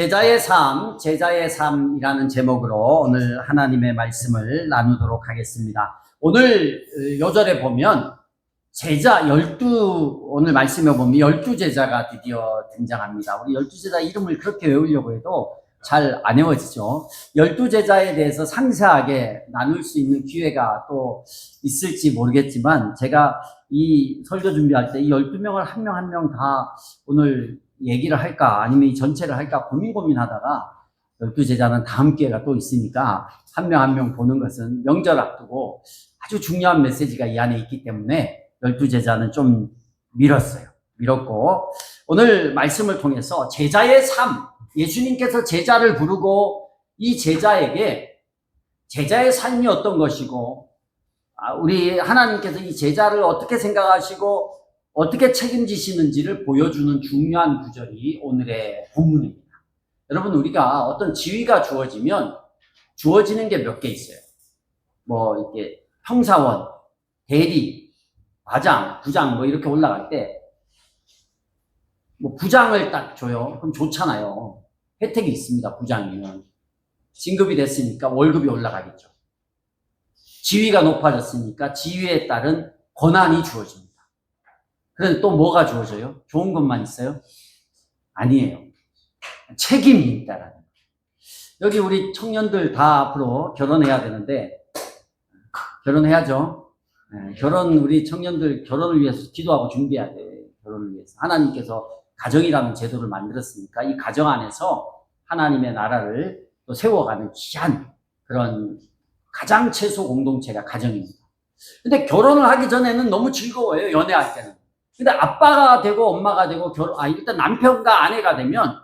제자의 삶, 제자의 삶이라는 제목으로 오늘 하나님의 말씀을 나누도록 하겠습니다. 오늘 요절에 보면 제자 12, 오늘 말씀에 보면 12제자가 드디어 등장합니다. 우리 12제자 이름을 그렇게 외우려고 해도 잘 안 외워지죠. 12제자에 대해서 상세하게 나눌 수 있는 기회가 또 있을지 모르겠지만 제가 이 설교 준비할 때 이 12명을 한 명 한 명 다 오늘 얘기를 할까 아니면 이 전체를 할까 고민하다가 12제자는 다음 기회가 또 있으니까 한 명 한 명 보는 것은 명절 앞두고 아주 중요한 메시지가 이 안에 있기 때문에 12제자는 좀 밀었고 오늘 말씀을 통해서 제자의 삶, 예수님께서 제자를 부르고 이 제자에게 제자의 삶이 어떤 것이고 우리 하나님께서 이 제자를 어떻게 생각하시고 어떻게 책임지시는지를 보여주는 중요한 구절이 오늘의 본문입니다. 여러분, 우리가 어떤 지위가 주어지면 주어지는 게 몇 개 있어요. 뭐 이렇게 형사원, 대리, 과장, 부장 뭐 이렇게 올라갈 때 뭐 부장을 딱 줘요. 그럼 좋잖아요. 혜택이 있습니다. 부장이면 진급이 됐으니까 월급이 올라가겠죠. 지위가 높아졌으니까 지위에 따른 권한이 주어집니다. 그런데 또 뭐가 주어져요? 좋은 것만 있어요? 아니에요. 책임이 있다라는 거예요. 여기 우리 청년들 다 앞으로 결혼해야 되는데 결혼해야죠. 우리 청년들 결혼을 위해서 기도하고 준비해야 돼. 결혼을 위해서. 하나님께서 가정이라는 제도를 만들었으니까 이 가정 안에서 하나님의 나라를 또 세워가는 귀한 그런 가장 최소 공동체가 가정입니다. 근데 결혼을 하기 전에는 너무 즐거워요. 연애할 때는. 근데 아빠가 되고 엄마가 되고 일단 남편과 아내가 되면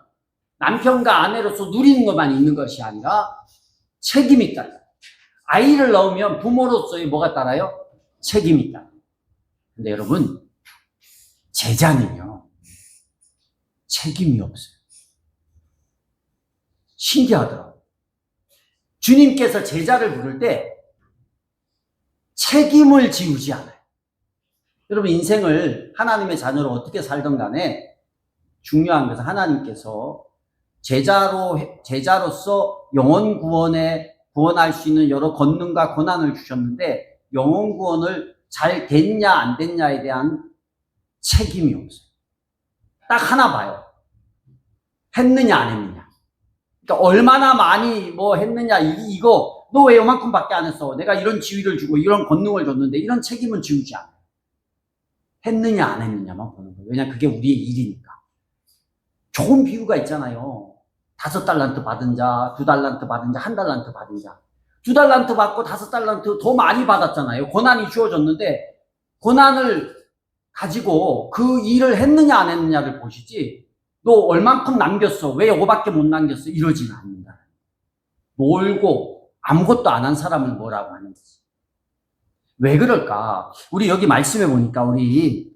남편과 아내로서 누리는 것만 있는 것이 아니라 책임이 따라요. 아이를 낳으면 부모로서의 뭐가 따라요? 책임이 따라요. 근데 여러분, 제자는요, 책임이 없어요. 신기하더라고요. 주님께서 제자를 부를 때 책임을 지우지 않아요. 여러분, 인생을 하나님의 자녀로 어떻게 살든 간에 중요한 것은 하나님께서 제자로서 영혼 구원할 수 있는 여러 권능과 권한을 주셨는데 영혼 구원을 잘 됐냐 안 됐냐에 대한 책임이 없어요. 딱 하나 봐요. 했느냐 안 했느냐. 그러니까 얼마나 많이 뭐 했느냐 이거 너 왜 요만큼밖에 안 했어. 내가 이런 지위를 주고 이런 권능을 줬는데 이런 책임은 지우지 않아요. 했느냐 안 했느냐만 보는 거예요. 왜냐하면 그게 우리의 일이니까. 좋은 비유가 있잖아요. 5달란트 받은 자, 2달란트 받은 자, 1달란트 받은 자. 2달란트 받고 5달란트 더 많이 받았잖아요. 권한이 주어졌는데 권한을 가지고 그 일을 했느냐 안 했느냐를 보시지 너 얼만큼 남겼어. 왜 이거밖에 못 남겼어. 이러지는 않는다. 놀고 아무것도 안 한 사람을 뭐라고 하는 거지. 왜 그럴까? 우리 여기 말씀해 보니까 우리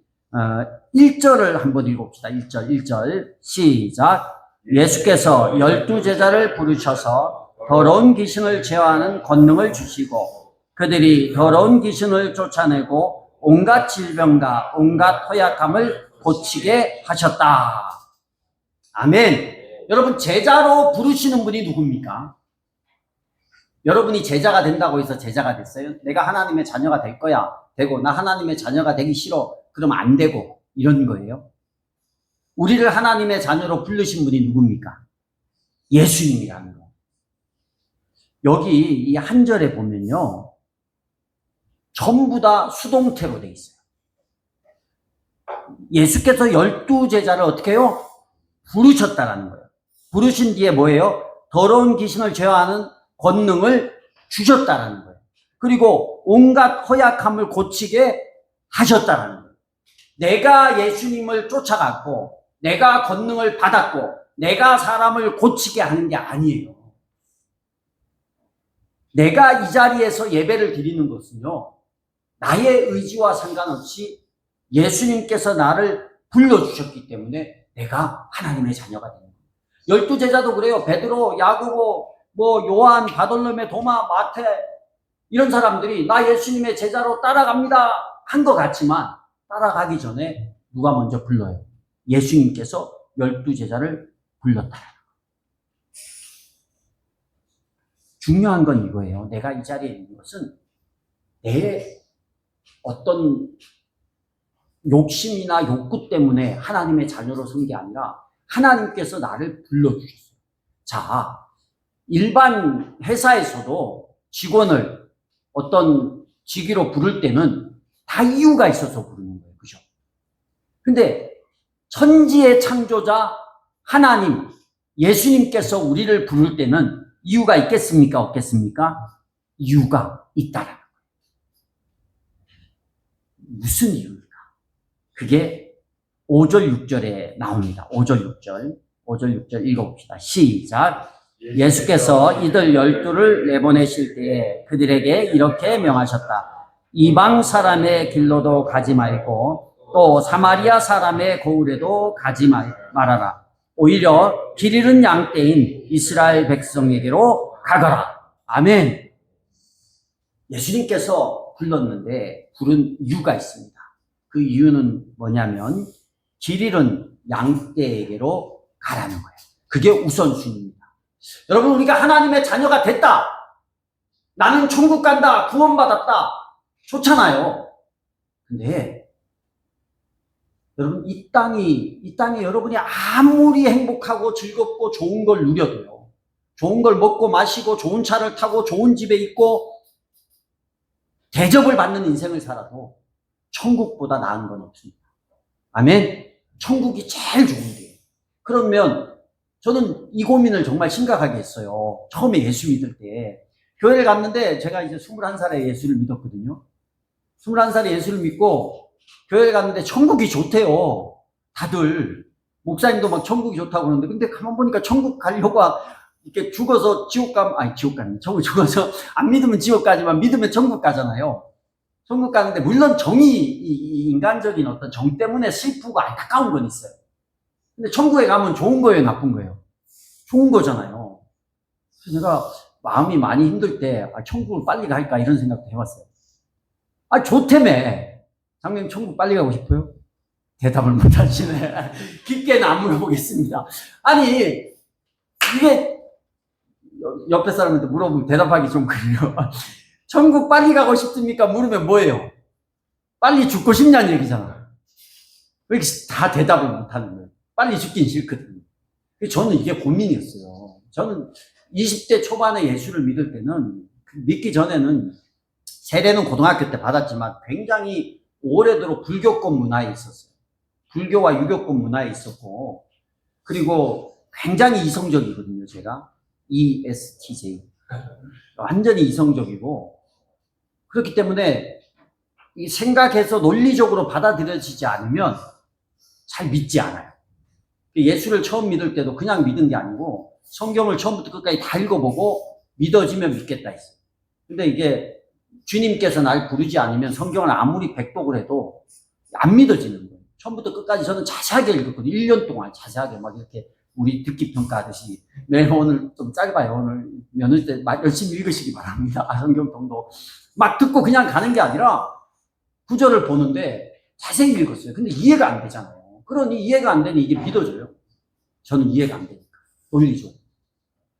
1절을 한번 읽어봅시다. 1절 시작. 예수께서 12제자를 부르셔서 더러운 귀신을 제어하는 권능을 주시고 그들이 더러운 귀신을 쫓아내고 온갖 질병과 온갖 허약함을 고치게 하셨다. 아멘. 여러분, 제자로 부르시는 분이 누굽니까? 여러분이 제자가 된다고 해서 제자가 됐어요? 내가 하나님의 자녀가 될 거야. 되고 나 하나님의 자녀가 되기 싫어. 그러면 안 되고 이런 거예요. 우리를 하나님의 자녀로 부르신 분이 누굽니까? 예수님이라는 거. 여기 이 한 절에 보면요. 전부 다 수동태로 돼 있어요. 예수께서 12제자를 어떻게 해요? 부르셨다라는 거예요. 부르신 뒤에 뭐예요? 더러운 귀신을 제어하는 권능을 주셨다라는 거예요. 그리고 온갖 허약함을 고치게 하셨다라는 거예요. 내가 예수님을 쫓아갔고 내가 권능을 받았고 내가 사람을 고치게 하는 게 아니에요. 내가 이 자리에서 예배를 드리는 것은요. 나의 의지와 상관없이 예수님께서 나를 불러주셨기 때문에 내가 하나님의 자녀가 되는 거예요. 12제자도 그래요. 베드로, 야고보, 요한, 바돌로메, 도마, 마태 이런 사람들이 나 예수님의 제자로 따라갑니다 한 것 같지만 따라가기 전에 누가 먼저 불러요? 예수님께서 12제자를 불렀다. 중요한 건 이거예요. 내가 이 자리에 있는 것은 내 어떤 욕심이나 욕구 때문에 하나님의 자녀로 선 게 아니라 하나님께서 나를 불러주셨어요. 자, 일반 회사에서도 직원을 어떤 직위로 부를 때는 다 이유가 있어서 부르는 거예요. 그죠? 근데 천지의 창조자 하나님, 예수님께서 우리를 부를 때는 이유가 있겠습니까? 없겠습니까? 이유가 있다라는 거예요. 무슨 이유일까? 그게 5절, 6절에 나옵니다. 5절, 6절. 5절, 6절 읽어봅시다. 시작. 예수께서 이들 12를 내보내실 때에 그들에게 이렇게 명하셨다. 이방 사람의 길로도 가지 말고 또 사마리아 사람의 고을에도 가지 말아라. 오히려 길 잃은 양떼인 이스라엘 백성에게로 가거라. 아멘. 예수님께서 불렀는데 부른 이유가 있습니다. 그 이유는 뭐냐면 길 잃은 양떼에게로 가라는 거예요. 그게 우선순위입니다. 여러분, 우리가 하나님의 자녀가 됐다. 나는 천국 간다. 구원받았다. 좋잖아요. 근데 여러분, 이 땅에 여러분이 아무리 행복하고 즐겁고 좋은 걸 누려도요, 좋은 걸 먹고 마시고 좋은 차를 타고 좋은 집에 있고 대접을 받는 인생을 살아도 천국보다 나은 건 없습니다. 아멘. 천국이 제일 좋은데요. 그러면 저는 이 고민을 정말 심각하게 했어요. 처음에 예수 믿을 때 교회를 갔는데, 제가 이제 21살에 예수를 믿었거든요. 21살에 예수를 믿고 교회를 갔는데 천국이 좋대요. 다들 목사님도 막 천국이 좋다고 그러는데, 근데 가만 보니까 천국 가려고 이렇게 죽어서 천국 죽어서 안 믿으면 지옥 가지만 믿으면 천국 가잖아요. 천국 가는데 물론 이 인간적인 어떤 정 때문에 슬프고 안타까운 건 있어요. 근데 천국에 가면 좋은 거예요, 나쁜 거예요? 좋은 거잖아요. 그래서 제가 마음이 많이 힘들 때 천국을 빨리 갈까 이런 생각도 해봤어요. 좋다며. 장로님 천국 빨리 가고 싶어요? 대답을 못 하시네. 깊게는 안 물어보겠습니다. 아니, 이게 옆에 사람한테 물어보면 대답하기 좀 그래요. 천국 빨리 가고 싶습니까? 물으면 뭐예요? 빨리 죽고 싶냐는 얘기잖아. 왜 이렇게 다 대답을 못 하는 거예요? 빨리 죽긴 싫거든요. 저는 이게 고민이었어요. 저는 20대 초반에 예수를 믿을 때는, 믿기 전에는 세례는 고등학교 때 받았지만 굉장히 오래도록 불교권 문화에 있었어요. 불교와 유교권 문화에 있었고, 그리고 굉장히 이성적이거든요, 제가. ESTJ. 완전히 이성적이고, 그렇기 때문에 이 생각해서 논리적으로 받아들여지지 않으면 잘 믿지 않아요. 예수를 처음 믿을 때도 그냥 믿은 게 아니고 성경을 처음부터 끝까지 다 읽어보고 믿어지면 믿겠다 했어요. 근데 이게 주님께서 날 부르지 않으면 성경을 아무리 백독을 해도 안 믿어지는 거예요. 처음부터 끝까지 저는 자세하게 읽었거든요. 1년 동안 자세하게 막 이렇게 우리 듣기 평가하듯이. 네, 오늘 좀 짧아요. 오늘 면허 때 열심히 읽으시기 바랍니다. 성경 통도 막 듣고 그냥 가는 게 아니라 구절을 보는데 자세히 읽었어요. 근데 이해가 안 되잖아요. 그러니 이해가 안 되니 이게 믿어져요? 저는 이해가 안 되니까. 논리적으로.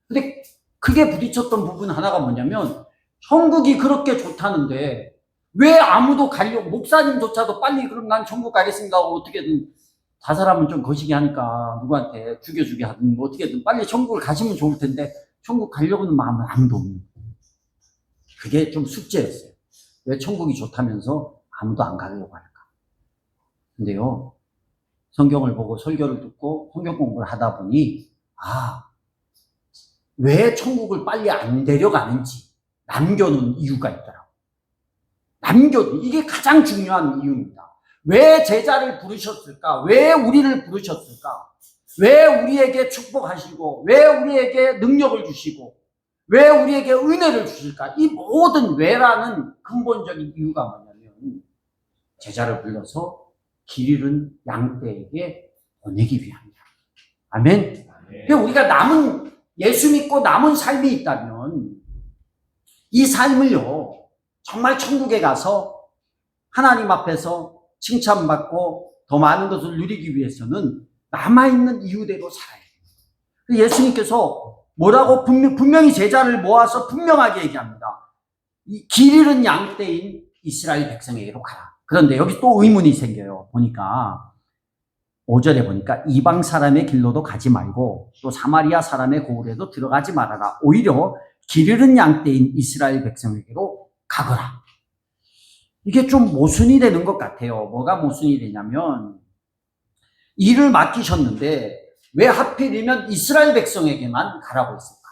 근데 크게 부딪혔던 부분 하나가 뭐냐면, 천국이 그렇게 좋다는데 왜 아무도 가려고, 목사님조차도 빨리 그럼 난 천국 가겠습니다 하고 어떻게든, 다 사람은 좀 거시기 하니까 누구한테 죽여주게 하든 뭐 어떻게든 빨리 천국을 가시면 좋을 텐데 천국 가려고는 마음은 아무도 없는 거예요. 그게 좀 숙제였어요. 왜 천국이 좋다면서 아무도 안 가려고 할까? 근데요, 성경을 보고 설교를 듣고 성경 공부를 하다 보니, 왜 천국을 빨리 안 데려가는지 남겨놓은 이유가 있더라고요. 이게 가장 중요한 이유입니다. 왜 제자를 부르셨을까? 왜 우리를 부르셨을까? 왜 우리에게 축복하시고, 왜 우리에게 능력을 주시고, 왜 우리에게 은혜를 주실까? 이 모든 왜라는 근본적인 이유가 뭐냐면, 제자를 불러서 길 잃은 양떼에게 보내기 위함이다. 아멘. 우리가 예수 믿고 남은 삶이 있다면, 이 삶을요, 정말 천국에 가서 하나님 앞에서 칭찬받고 더 많은 것을 누리기 위해서는 남아있는 이유대로 살아야 돼요. 예수님께서 뭐라고 분명히 제자를 모아서 분명하게 얘기합니다. 길 잃은 양떼인 이스라엘 백성에게로 가라. 그런데 여기 또 의문이 생겨요. 보니까 5절에 보니까 이방 사람의 길로도 가지 말고 또 사마리아 사람의 고을에도 들어가지 말아라. 오히려 길 잃은 양떼인 이스라엘 백성에게로 가거라. 이게 좀 모순이 되는 것 같아요. 뭐가 모순이 되냐면 일을 맡기셨는데 왜 하필이면 이스라엘 백성에게만 가라고 했을까?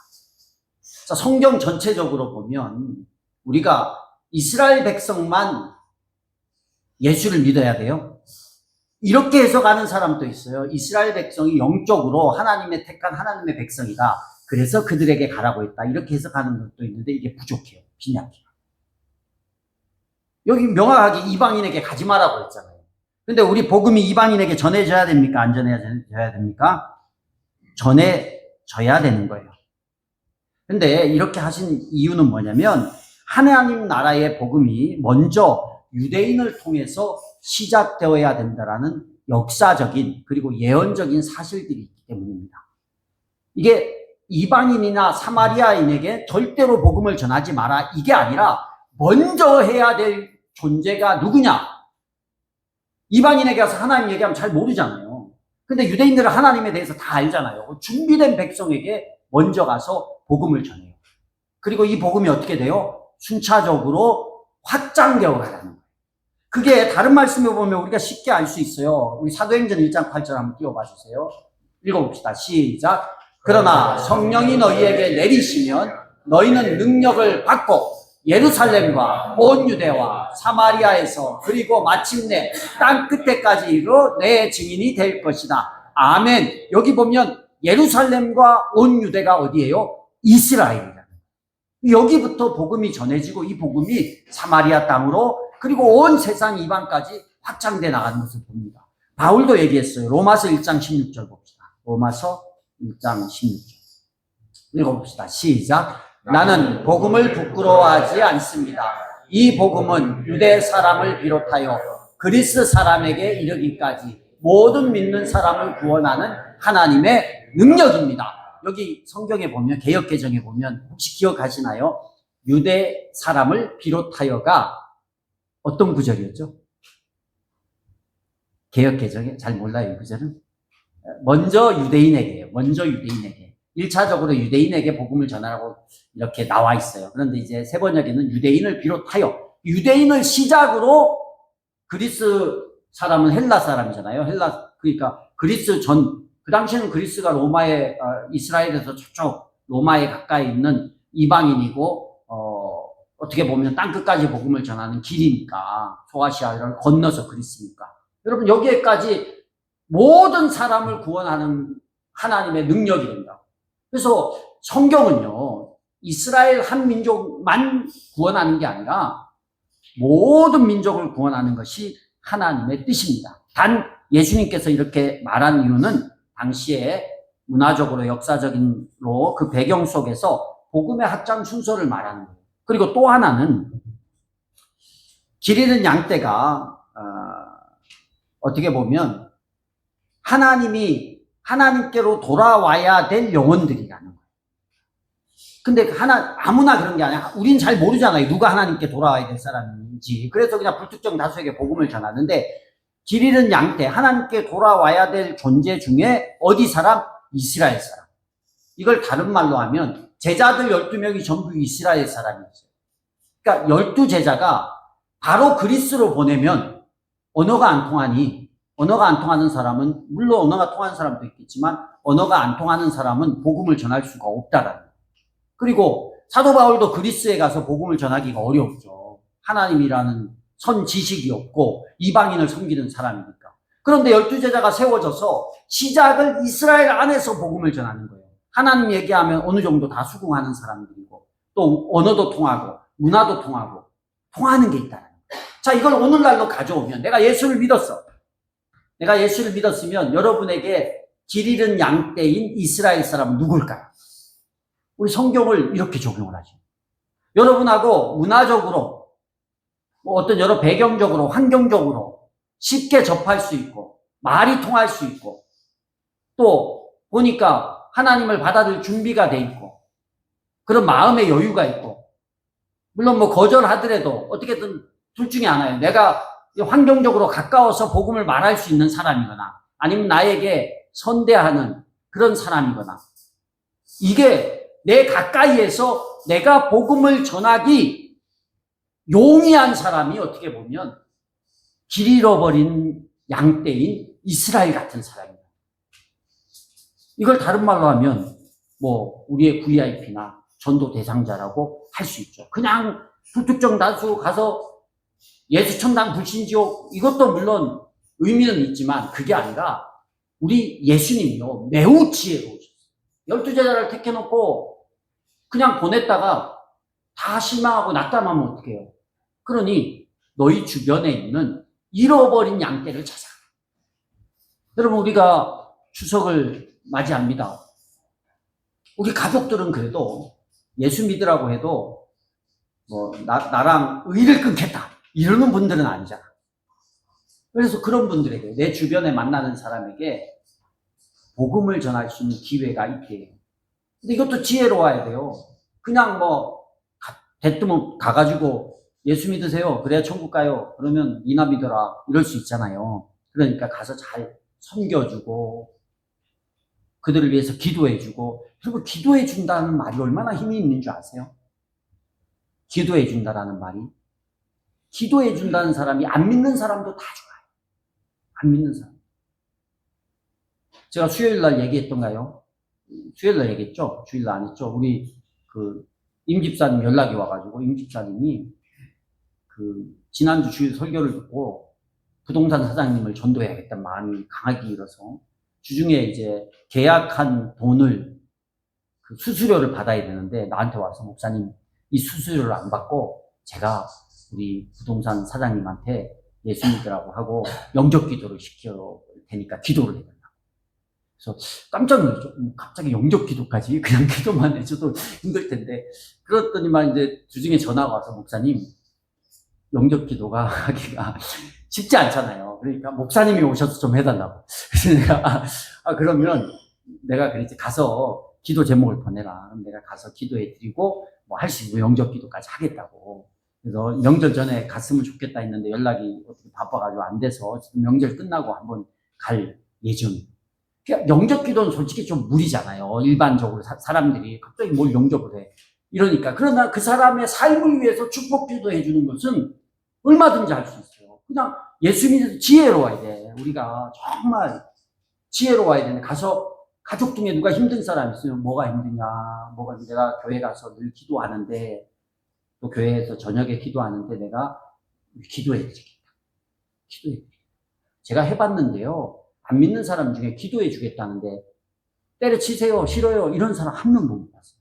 자, 성경 전체적으로 보면 우리가 이스라엘 백성만 예수를 믿어야 돼요. 이렇게 해석하는 사람도 있어요. 이스라엘 백성이 영적으로 하나님의 택한 하나님의 백성이다. 그래서 그들에게 가라고 했다. 이렇게 해석하는 것도 있는데 이게 부족해요. 빈약해요. 여기 명확하게 이방인에게 가지 마라고 했잖아요. 근데 우리 복음이 이방인에게 전해져야 됩니까? 안 전해져야 됩니까? 전해져야 되는 거예요. 근데 이렇게 하신 이유는 뭐냐면 하나님 나라의 복음이 먼저 유대인을 통해서 시작되어야 된다라는 역사적인 그리고 예언적인 사실들이 있기 때문입니다. 이게 이방인이나 사마리아인에게 절대로 복음을 전하지 마라 이게 아니라 먼저 해야 될 존재가 누구냐? 이방인에게 가서 하나님 얘기하면 잘 모르잖아요. 근데 유대인들은 하나님에 대해서 다 알잖아요. 준비된 백성에게 먼저 가서 복음을 전해요. 그리고 이 복음이 어떻게 돼요? 순차적으로 확장되어 가라는 거예요. 그게 다른 말씀에 보면 우리가 쉽게 알 수 있어요. 우리 사도행전 1장 8절 한번 띄워봐 주세요. 읽어봅시다. 시작. 그러나 성령이 너희에게 내리시면 너희는 능력을 받고 예루살렘과 온 유대와 사마리아에서 그리고 마침내 땅 끝에까지 이르러 내 증인이 될 것이다. 아멘. 여기 보면 예루살렘과 온 유대가 어디예요? 이스라엘이라는. 여기부터 복음이 전해지고 이 복음이 사마리아 땅으로 그리고 온 세상 이방까지 확장돼 나가는 것을 봅니다. 바울도 얘기했어요. 로마서 1장 16절 봅시다. 로마서 1장 16절. 읽어봅시다. 시작. 나는 복음을 부끄러워하지 않습니다. 이 복음은 유대 사람을 비롯하여 그리스 사람에게 이르기까지 모든 믿는 사람을 구원하는 하나님의 능력입니다. 여기 성경에 보면 개역개정에 보면 혹시 기억하시나요? 유대 사람을 비롯하여가 어떤 구절이었죠? 개역개정에 잘 몰라요, 이 구절은. 먼저 유대인에게요. 먼저 유대인에게. 1차적으로 유대인에게 복음을 전하라고 이렇게 나와 있어요. 그런데 이제 세 번역에는 유대인을 비롯하여 유대인을 시작으로 그리스 사람은 헬라 사람이잖아요. 그러니까 그리스 그 당시에는 그리스가 로마에 이스라엘에서 저쪽 로마에 가까이 있는 이방인이고 어떻게 보면 땅끝까지 복음을 전하는 길이니까 소아시아를 건너서 그리스니까 여러분 여기에까지 모든 사람을 구원하는 하나님의 능력이 된다. 그래서 성경은요 이스라엘 한 민족만 구원하는 게 아니라 모든 민족을 구원하는 것이 하나님의 뜻입니다. 단 예수님께서 이렇게 말한 이유는 당시에 문화적으로 역사적인로 그 배경 속에서 복음의 확장 순서를 말하는 거예요. 그리고 또 하나는 길 잃은 양떼가 어떻게 보면 하나님께로 돌아와야 될 영혼들이라는 거예요. 근데 아무나 그런 게 아니야. 우린 잘 모르잖아요. 누가 하나님께 돌아와야 될 사람인지. 그래서 그냥 불특정 다수에게 복음을 전하는데 길 잃은 양떼, 하나님께 돌아와야 될 존재 중에 어디 사람? 이스라엘 사람. 이걸 다른 말로 하면 제자들 12명이 전부 이스라엘 사람이었어요. 그러니까 12제자가 바로 그리스로 보내면 언어가 안 통하니 언어가 안 통하는 사람은 물론 언어가 통하는 사람도 있겠지만 언어가 안 통하는 사람은 복음을 전할 수가 없다라는 거예요. 그리고 사도 바울도 그리스에 가서 복음을 전하기가 어렵죠. 하나님이라는 선 지식이 없고 이방인을 섬기는 사람이니까. 그런데 12제자가 세워져서 시작을 이스라엘 안에서 복음을 전하는 거예요. 하나님 얘기하면 어느 정도 다 수긍하는 사람들이고 또 언어도 통하고 문화도 통하고 통하는 게 있다는 거예요. 자, 이걸 오늘날로 가져오면 내가 예수를 믿었어. 내가 예수를 믿었으면 여러분에게 길 잃은 양떼인 이스라엘 사람은 누굴까요? 우리 성경을 이렇게 적용을 하죠. 여러분하고 문화적으로 어떤 여러 배경적으로 환경적으로 쉽게 접할 수 있고 말이 통할 수 있고 또 보니까 하나님을 받아들일 준비가 돼 있고 그런 마음의 여유가 있고 물론 뭐 거절하더라도 어떻게든 둘 중에 하나예요. 내가 환경적으로 가까워서 복음을 말할 수 있는 사람이거나 아니면 나에게 선대하는 그런 사람이거나 이게 내 가까이에서 내가 복음을 전하기 용이한 사람이 어떻게 보면 길 잃어버린 양떼인 이스라엘 같은 사람이에요. 이걸 다른 말로 하면 뭐 우리의 VIP나 전도 대상자라고 할 수 있죠. 그냥 불특정 다수 가서 예수 천당 불신지옥 이것도 물론 의미는 있지만 그게 아니라 우리 예수님이요 매우 지혜로우셨어요. 12제자를 택해놓고 그냥 보냈다가 다 실망하고 낙담하면 어떡해요? 그러니 너희 주변에 있는 잃어버린 양떼를 찾아. 여러분 우리가 추석을 맞이합니다. 우리 가족들은 그래도 예수 믿으라고 해도 뭐 나랑 의를 끊겠다 이러는 분들은 아니잖아. 그래서 그런 분들에게 내 주변에 만나는 사람에게 복음을 전할 수 있는 기회가 있대요. 근데 이것도 지혜로워야 돼요. 그냥 뭐 대뜸 가가지고 예수 믿으세요. 그래야 천국 가요. 그러면 니나 믿어라. 이럴 수 있잖아요. 그러니까 가서 잘 섬겨주고 그들을 위해서 기도해주고 그리고 기도해준다는 말이 얼마나 힘이 있는 줄 아세요? 기도해준다라는 말이 기도해준다는 사람이 안 믿는 사람도 다 좋아요. 안 믿는 사람. 제가 수요일날 얘기했던가요? 수요일날 얘기했죠? 주일날 안 했죠? 우리 임 집사님 연락이 와가지고 임 집사님이 지난주 주일 설교를 듣고 부동산 사장님을 전도해야겠다는 마음이 강하게 일어서 주중에 이제 계약한 돈을 수수료를 받아야 되는데 나한테 와서 목사님 이 수수료를 안 받고 제가 우리 부동산 사장님한테 예수 믿으라고 하고 영접 기도를 시켜 테니까 기도를 해달라고. 그래서 깜짝 놀랐죠. 갑자기 영접 기도까지 그냥 기도만 해줘도 힘들 텐데 그랬더니만 이제 주중에 전화가 와서 목사님 영접 기도가 하기가 쉽지 않잖아요. 그러니까 목사님이 오셔서 좀 해달라고. 그래서 내가 그러면 내가 그랬지 가서 기도 제목을 보내라. 그럼 내가 가서 기도해드리고 뭐 할 수 있고 영접 기도까지 하겠다고. 그래서 명절 전에 갔으면 좋겠다 했는데 연락이 어떻게 바빠가지고 안 돼서 지금 명절 끝나고 한번 갈 예정이에요. 영접 기도는 솔직히 좀 무리잖아요. 일반적으로 사람들이 갑자기 뭘 영접을 해. 이러니까. 그러나 그 사람의 삶을 위해서 축복 기도해 주는 것은 얼마든지 할 수 있어요. 그냥 예수 믿어서 지혜로워야 돼. 우리가 정말 지혜로워야 되는데 가서 가족 중에 누가 힘든 사람 있으면 뭐가 힘드냐. 내가 교회 가서 늘 기도하는데 또 교회에서 저녁에 기도하는데 내가 기도해 드리겠다. 기도해 드리겠다. 제가 해봤는데요. 안 믿는 사람 중에 기도해 주겠다는데 때려치세요. 싫어요. 이런 사람 한 명도 못 봤어요.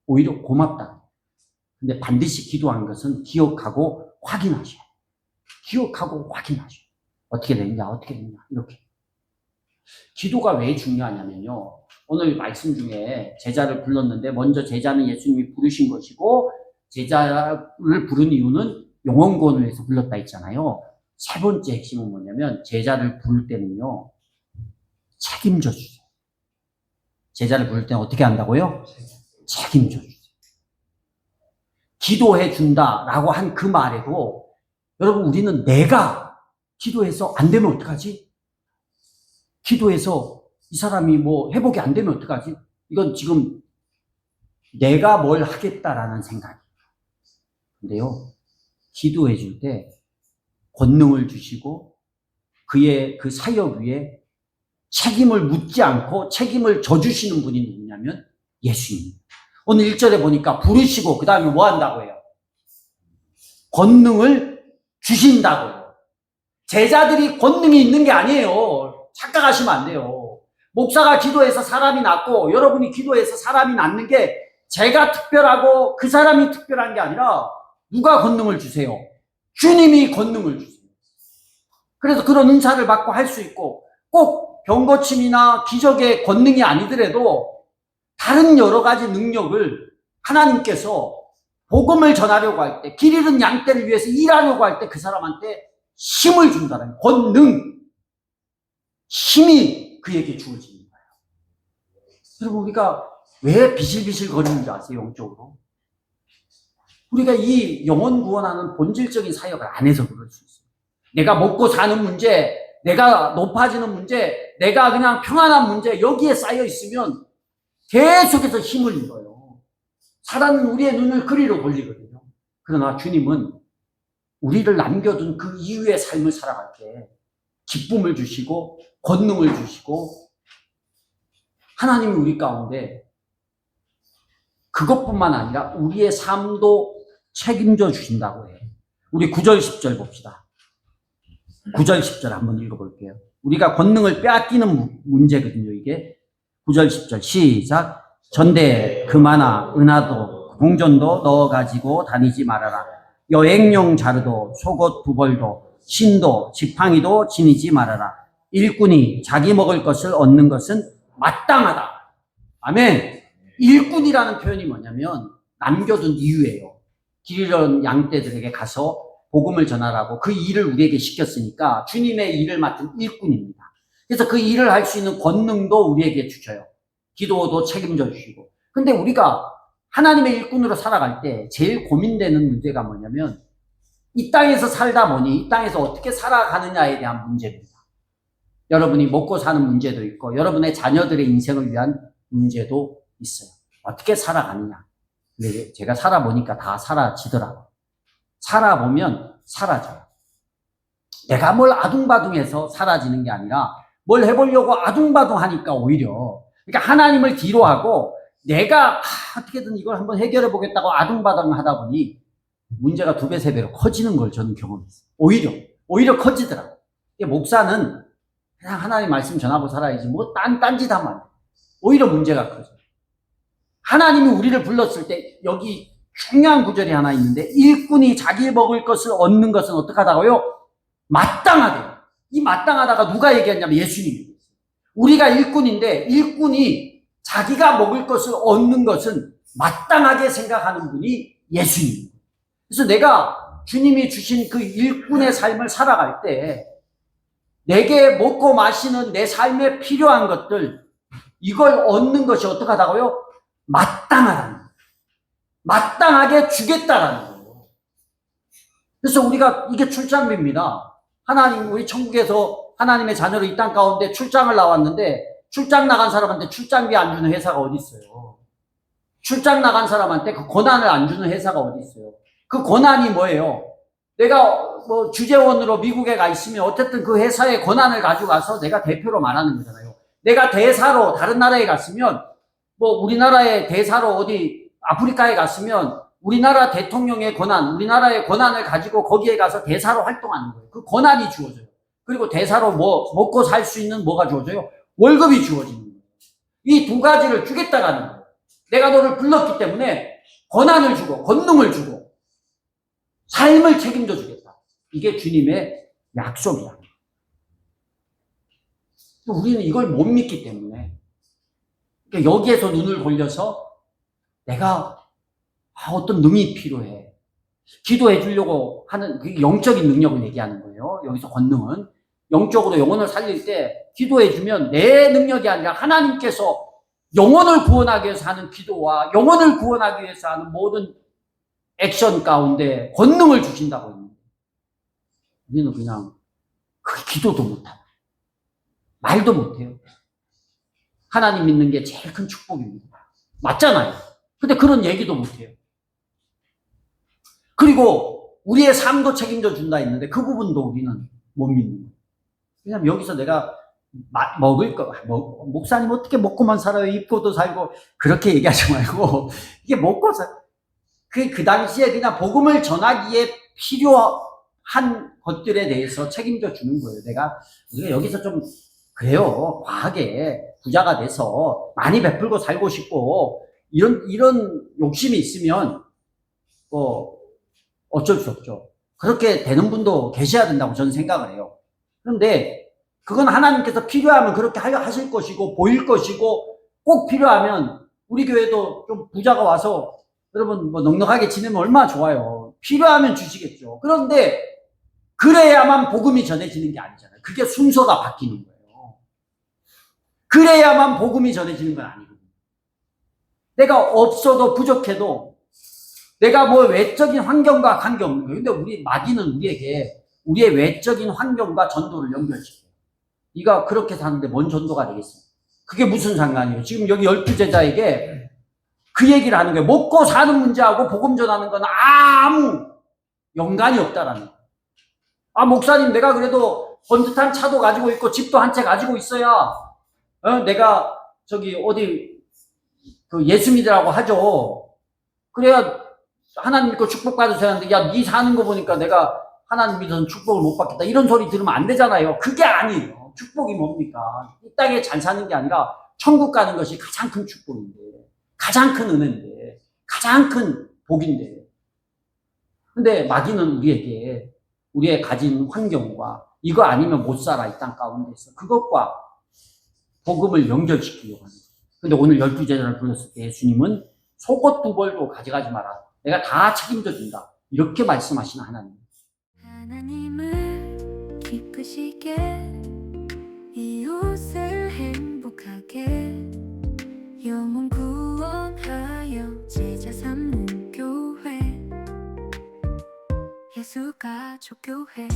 오히려 고맙다. 근데 반드시 기도한 것은 기억하고 확인하셔야 돼요. 기억하고 확인하셔야 돼요. 어떻게 됐냐 이렇게. 기도가 왜 중요하냐면요. 오늘 말씀 중에 제자를 불렀는데 먼저 제자는 예수님이 부르신 것이고 제자를 부른 이유는 영원권을 위해서 불렀다 했잖아요. 세 번째 핵심은 뭐냐면 제자를 부를 때는요. 책임져 주세요. 제자를 부를 때는 어떻게 한다고요? 책임져 주세요. 기도해 준다라고 한 그 말에도 여러분 우리는 내가 기도해서 안 되면 어떡하지? 기도해서 이 사람이 뭐 회복이 안 되면 어떡하지? 이건 지금 내가 뭘 하겠다라는 생각이에요. 근데요, 기도해 줄 때 권능을 주시고 그의 그 사역 위에 책임을 묻지 않고 책임을 져주시는 분이 누구냐면 예수님입니다. 오늘 1절에 보니까 부르시고 그 다음에 뭐 한다고 해요? 권능을 주신다고요. 제자들이 권능이 있는 게 아니에요. 착각하시면 안 돼요. 목사가 기도해서 사람이 낫고 여러분이 기도해서 사람이 낫는 게 제가 특별하고 그 사람이 특별한 게 아니라 누가 권능을 주세요? 주님이 권능을 주세요. 그래서 그런 은사를 받고 할 수 있고 꼭 병고침이나 기적의 권능이 아니더라도 다른 여러 가지 능력을 하나님께서 복음을 전하려고 할 때, 길 잃은 양떼를 위해서 일하려고 할 때 그 사람한테 힘을 준다는 권능, 힘이 그에게 주어지는 거예요. 여러분, 우리가 왜 비실비실 거리는 줄 아세요? 영적으로. 우리가 이 영혼 구원하는 본질적인 사역을 안 해서 그럴 수 있어요. 내가 먹고 사는 문제, 내가 높아지는 문제, 내가 그냥 평안한 문제, 여기에 쌓여 있으면 계속해서 힘을 잃어요. 사단은 우리의 눈을 그리로 돌리거든요. 그러나 주님은 우리를 남겨둔 그 이후의 삶을 살아갈 때 기쁨을 주시고 권능을 주시고 하나님이 우리 가운데 그것뿐만 아니라 우리의 삶도 책임져 주신다고 해. 우리 9절 10절 봅시다. 9절 10절 한번 읽어볼게요. 우리가 권능을 빼앗기는 문제거든요, 이게. 9절 10절 시작. 전대 금화나 은하도 공전도 넣어가지고 다니지 말아라. 여행용 자루도 속옷 두벌도 신도 지팡이도 지니지 말아라. 일꾼이 자기 먹을 것을 얻는 것은 마땅하다. 아멘. 일꾼이라는 표현이 뭐냐면 남겨둔 이유예요. 길 잃은 양떼들에게 가서 복음을 전하라고 그 일을 우리에게 시켰으니까 주님의 일을 맡은 일꾼입니다. 그래서 그 일을 할 수 있는 권능도 우리에게 주셔요. 기도도 책임져 주시고. 근데 우리가 하나님의 일꾼으로 살아갈 때 제일 고민되는 문제가 뭐냐면 이 땅에서 살다 보니 이 땅에서 어떻게 살아가느냐에 대한 문제입니다. 여러분이 먹고 사는 문제도 있고 여러분의 자녀들의 인생을 위한 문제도 있어요. 어떻게 살아가느냐. 근데 제가 살아보니까 다 사라지더라고요. 살아보면 사라져요. 내가 뭘 아둥바둥해서 사라지는 게 아니라 뭘 해보려고 아둥바둥하니까 오히려 그러니까 하나님을 뒤로 하고 내가 어떻게든 이걸 한번 해결해 보겠다고 아둥바둥 하다 보니 문제가 2배, 3배로 커지는 걸 저는 경험했어요. 오히려 커지더라고요. 목사는 그냥 하나님 말씀 전하고 살아야지 뭐 딴짓 하면 안 돼. 오히려 문제가 커져요. 하나님이 우리를 불렀을 때 여기 중요한 구절이 하나 있는데 일꾼이 자기 먹을 것을 얻는 것은 어떻게 하다고요? 마땅하대요. 이 마땅하다가 누가 얘기했냐면 예수님이 얘기했어요. 우리가 일꾼인데 일꾼이 자기가 먹을 것을 얻는 것은 마땅하게 생각하는 분이 예수님입니다. 그래서 내가 주님이 주신 그 일꾼의 삶을 살아갈 때 내게 먹고 마시는 내 삶에 필요한 것들 이걸 얻는 것이 어떻게 하다고요? 마땅하다는 거예요. 마땅하게 주겠다라는 거예요. 그래서 우리가 이게 출장비입니다. 하나님 우리 천국에서 하나님의 자녀로 이 땅 가운데 출장을 나왔는데 출장 나간 사람한테 출장비 안 주는 회사가 어디 있어요? 출장 나간 사람한테 그 권한을 안 주는 회사가 어디 있어요? 그 권한이 뭐예요? 내가 뭐 주재원으로 미국에 가 있으면 어쨌든 그 회사의 권한을 가지고 가서 내가 대표로 말하는 거잖아요. 내가 대사로 다른 나라에 갔으면 뭐 우리나라의 대사로 어디 아프리카에 갔으면 우리나라 대통령의 권한, 우리나라의 권한을 가지고 거기에 가서 대사로 활동하는 거예요. 그 권한이 주어져요. 그리고 대사로 뭐 먹고 살 수 있는 뭐가 주어져요? 월급이 주어지는 거예요. 이 두 가지를 주겠다라는 거예요. 내가 너를 불렀기 때문에 권한을 주고 권능을 주고 삶을 책임져 주겠다. 이게 주님의 약속이야. 우리는 이걸 못 믿기 때문에 그러니까 여기에서 눈을 돌려서 내가 어떤 능이 필요해. 기도해 주려고 하는 그 영적인 능력을 얘기하는 거예요. 여기서 권능은. 영적으로 영혼을 살릴 때 기도해 주면 내 능력이 아니라 하나님께서 영혼을 구원하기 위해서 하는 기도와 영혼을 구원하기 위해서 하는 모든 액션 가운데 권능을 주신다고 했는데 우리는 그냥 그 기도도 못하고 말도 못해요. 하나님 믿는 게 제일 큰 축복입니다. 맞잖아요. 근데 그런 얘기도 못해요. 그리고 우리의 삶도 책임져 준다 했는데 그 부분도 우리는 못 믿는 거예요. 왜냐면 여기서 내가 먹을 거, 목사님 어떻게 먹고만 살아요? 입고도 살고 그렇게 얘기하지 말고 이게 먹고 그 당시에 그냥 복음을 전하기에 필요한 것들에 대해서 책임져 주는 거예요. 우리가 여기서 좀 그래요. 과하게 부자가 돼서 많이 베풀고 살고 싶고 이런 욕심이 있으면 어쩔 수 없죠. 그렇게 되는 분도 계셔야 된다고 저는 생각을 해요. 그런데 그건 하나님께서 필요하면 그렇게 하실 것이고 보일 것이고 꼭 필요하면 우리 교회도 좀 부자가 와서 여러분 뭐 넉넉하게 지내면 얼마나 좋아요. 필요하면 주시겠죠. 그런데 그래야만 복음이 전해지는 게 아니잖아요. 그게 순서가 바뀌는 거예요. 그래야만 복음이 전해지는 건 아니거든요. 내가 없어도 부족해도 내가 뭐 외적인 환경과 관계없는 거예요. 근데 우리 마귀는 우리에게 우리의 외적인 환경과 전도를 연결시켜요. 네가 그렇게 사는데 뭔 전도가 되겠어? 그게 무슨 상관이에요? 지금 여기 12제자에게 그 얘기를 하는 거예요. 먹고 사는 문제하고 복음 전하는 건 아무 연관이 없다라는 거예요. 아, 목사님, 내가 그래도 번듯한 차도 가지고 있고 집도 한 채 가지고 있어야 내가 저기 어디 그 예수 믿으라고 하죠. 그래야 하나님 믿고 축복받으셔야 하는데, 야, 네 사는 거 보니까 내가 하나님 믿어서 축복을 못 받겠다, 이런 소리 들으면 안 되잖아요. 그게 아니에요. 축복이 뭡니까? 이 땅에 잘 사는 게 아니라 천국 가는 것이 가장 큰 축복인데, 가장 큰 은혜인데, 가장 큰 복인데. 근데 마귀는 우리에게 우리의 가진 환경과 이거 아니면 못 살아, 이 땅 가운데서, 그것과 복음을 연결시키려고 하는 거예요. 근데 오늘 12제자를 불렀을 때 예수님은 속옷 두 벌도 가져가지 마라, 내가 다 책임져 준다, 이렇게 말씀하시는 하나님. 하나님을 기쁘시게, 이웃을 행복하게, 영혼 구원하여 제자 삼는 교회, 예수 가족 교회.